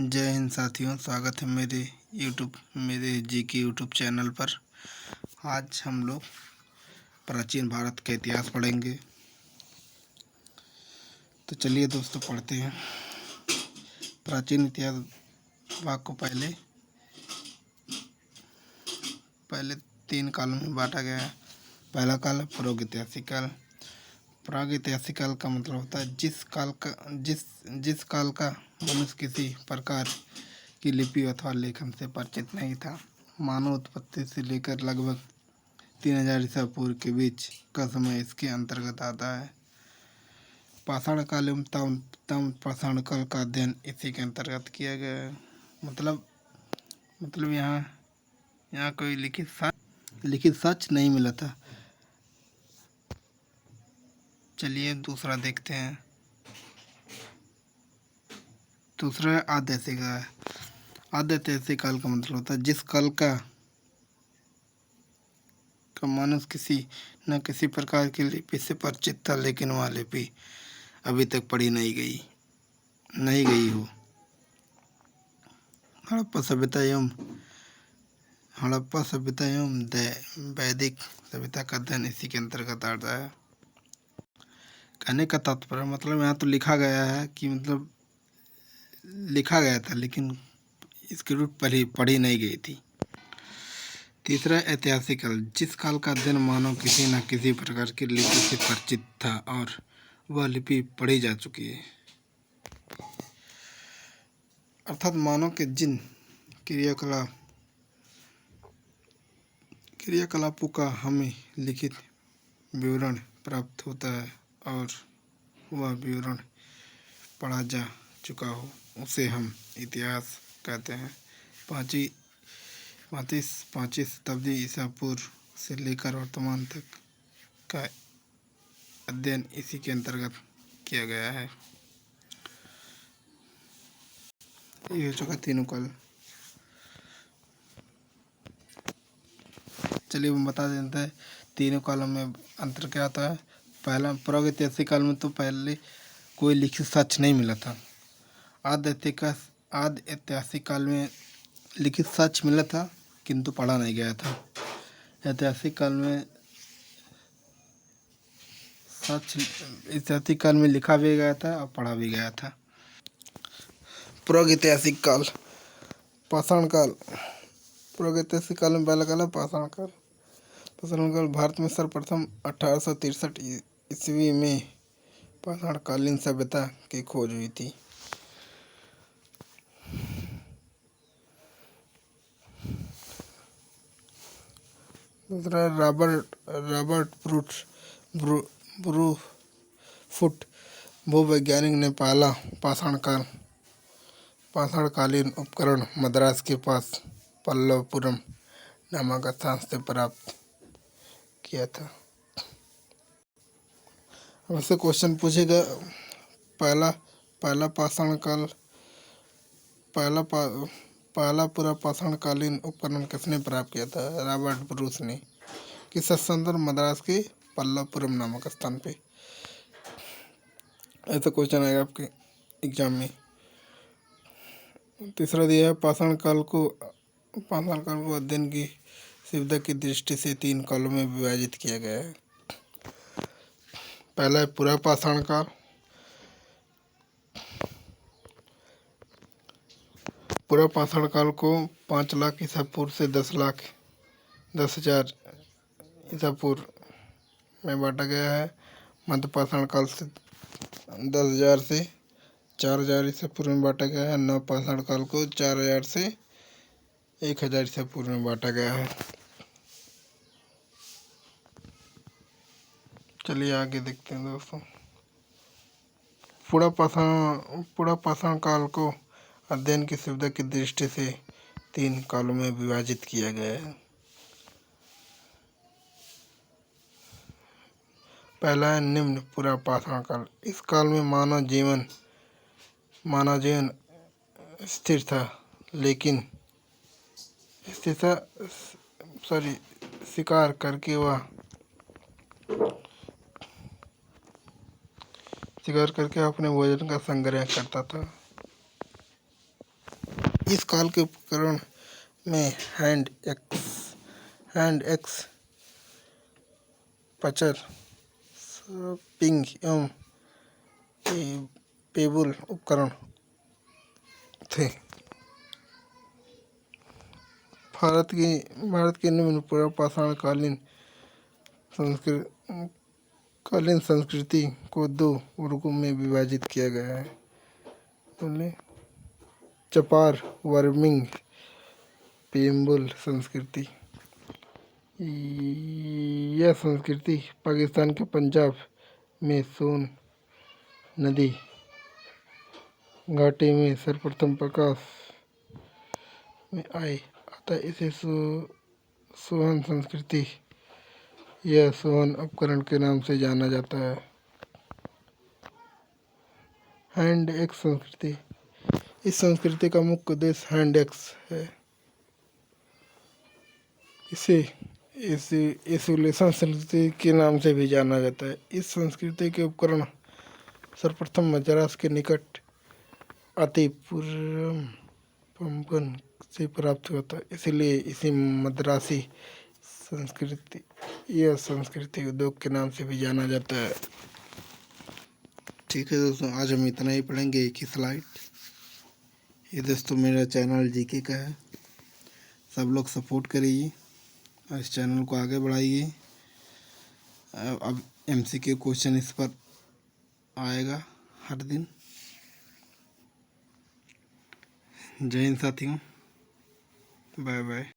जय हिंद साथियों, स्वागत है मेरे जी के यूट्यूब चैनल पर। आज हम लोग प्राचीन भारत का इतिहास पढ़ेंगे। तो चलिए दोस्तों पढ़ते हैं। प्राचीन इतिहास भाग को पहले तीन कालों में बांटा गया है। पहला काल प्रागैतिहासिक काल। प्रागैतिहासिक काल का मतलब होता है जिस काल का मनुष्य किसी प्रकार की लिपि अथवा लेखन से परिचित नहीं था। मानव उत्पत्ति से लेकर लगभग 3000 ईसा पूर्व के बीच का समय इसके अंतर्गत आता है। पाषाण काल एवं तम पाषाण काल का अध्ययन इसी के अंतर्गत किया गया है। मतलब यहाँ कोई लिखित सच नहीं मिला था। चलिए दूसरा देखते हैं। दूसरा आद्यऐतिहासिक काल का मतलब होता है जिस काल का मनुष्य किसी न किसी प्रकार की लिपि से परिचित था, लेकिन वह लिपि अभी तक पढ़ी नहीं गई हो। हड़प्पा सभ्यता एवं वैदिक सभ्यता का अध्ययन इसी के अंतर्गत आता है। कहने का तात्पर्य मतलब यहाँ तो लिखा गया है कि मतलब लिखा गया था, लेकिन इसकी रूप पढ़ी नहीं गई थी। तीसरा ऐतिहासिक काल, जिस काल का अध्ययन मानव किसी न किसी प्रकार की लिपि से परिचित था और वह लिपि पढ़ी जा चुकी है। अर्थात मानव के जिन क्रियाकलापों का हमें लिखित विवरण प्राप्त होता है और वह विवरण पढ़ा जा चुका हो, उसे हम इतिहास कहते हैं। पाँचवीं शताब्दी ईसा पूर्व से लेकर वर्तमान तक का अध्ययन इसी के अंतर्गत किया गया है। ये हो चुका तीनों काल। चलिए हम बता देते हैं तीनों कालों में अंतर क्या आता है। पहला प्रागैतिहासिक काल में तो पहले कोई लिखित सच नहीं मिला था। आद्यऐतिहासिक काल में लिखित सच मिला था किंतु पढ़ा नहीं गया था। ऐतिहासिक काल में लिखा भी गया था और पढ़ा भी गया था। प्रागैतिहासिक काल, पाषाण काल। प्रागैतिहासिक काल में पहला काल है पाषाण काल। पाषाण काल भारत में सर्वप्रथम 1863 ईस्वी में पाषाणकालीन सभ्यता की खोज हुई थी। दूसरा रॉबर्ट ब्रूफुट भूवैज्ञानिक ने पहला पाषाणकालीन उपकरण मद्रास के पास पल्लवपुरम नामक स्थान से प्राप्त किया था। वैसे क्वेश्चन पूछेगा पहला पूरा पाषाणकालीन उपकरण किसने प्राप्त किया था? रॉबर्ट ब्रूस ने। किस स्थान पर? मद्रास के पल्लवपुरम नामक स्थान पे। ऐसा क्वेश्चन आएगा आपके एग्जाम में। तीसरा दिया है पाषाण काल को अध्ययन की सुविधा की दृष्टि से 3 कालों में विभाजित किया गया है। पहला है पूरा पाषाण काल। पूरा पाषाण काल को 5 लाख ईसा पूर्व से 10,000 ईसा पूर्व में बांटा गया है। मध्य पाषाण काल से 10,000 से 4,000 ईसा पूर्व में बांटा गया है। नव पाषाण काल को 4,000 से 1,000 ईसा पूर्व में बांटा गया है। चलिए आगे देखते हैं दोस्तों। पूरा पाषाण काल को अध्ययन की सुविधा की दृष्टि से 3 कालों में विभाजित किया गया है। पहला है निम्न पूरा पाषाण काल। इस काल में मानव जीवन स्थिर था, लेकिन शिकार करके अपने भोजन का संग्रह करता था। इस काल के उपकरण में हैंड एक्स पचर पिंग एवं पेबल उपकरण थे। भारत की निम्न पाषाण कालीन संस्कृति को दो वर्गों में विभाजित किया गया है। बोले चपार वर्मिंग पेम्बल संस्कृति। यह संस्कृति पाकिस्तान के पंजाब में सोन नदी घाटी में सर्वप्रथम प्रकाश में आई। अतः इसे सोहन संस्कृति या सोहन उपकरण के नाम से जाना जाता है। हैंड एक्स संस्कृति। इस संस्कृति का मुख्य उद्देश्य हैंड एक्स है। इसे एसोलेशन संस्कृति के नाम से भी जाना जाता है। इस संस्कृति के उपकरण सर्वप्रथम मद्रास के निकट अतिपुरम पंपन से प्राप्त होता है, इसलिए इसे मद्रासी संस्कृति या संस्कृति उद्योग के नाम से भी जाना जाता है। ठीक है दोस्तों, आज हम इतना ही पढ़ेंगे एक ही स्लाइड। ये दोस्तों मेरा चैनल जीके का है, सब लोग सपोर्ट करिए और इस चैनल को आगे बढ़ाइए। अब एमसीक्यू क्वेश्चन इस पर आएगा हर दिन। जय हिंद साथियों, बाय बाय।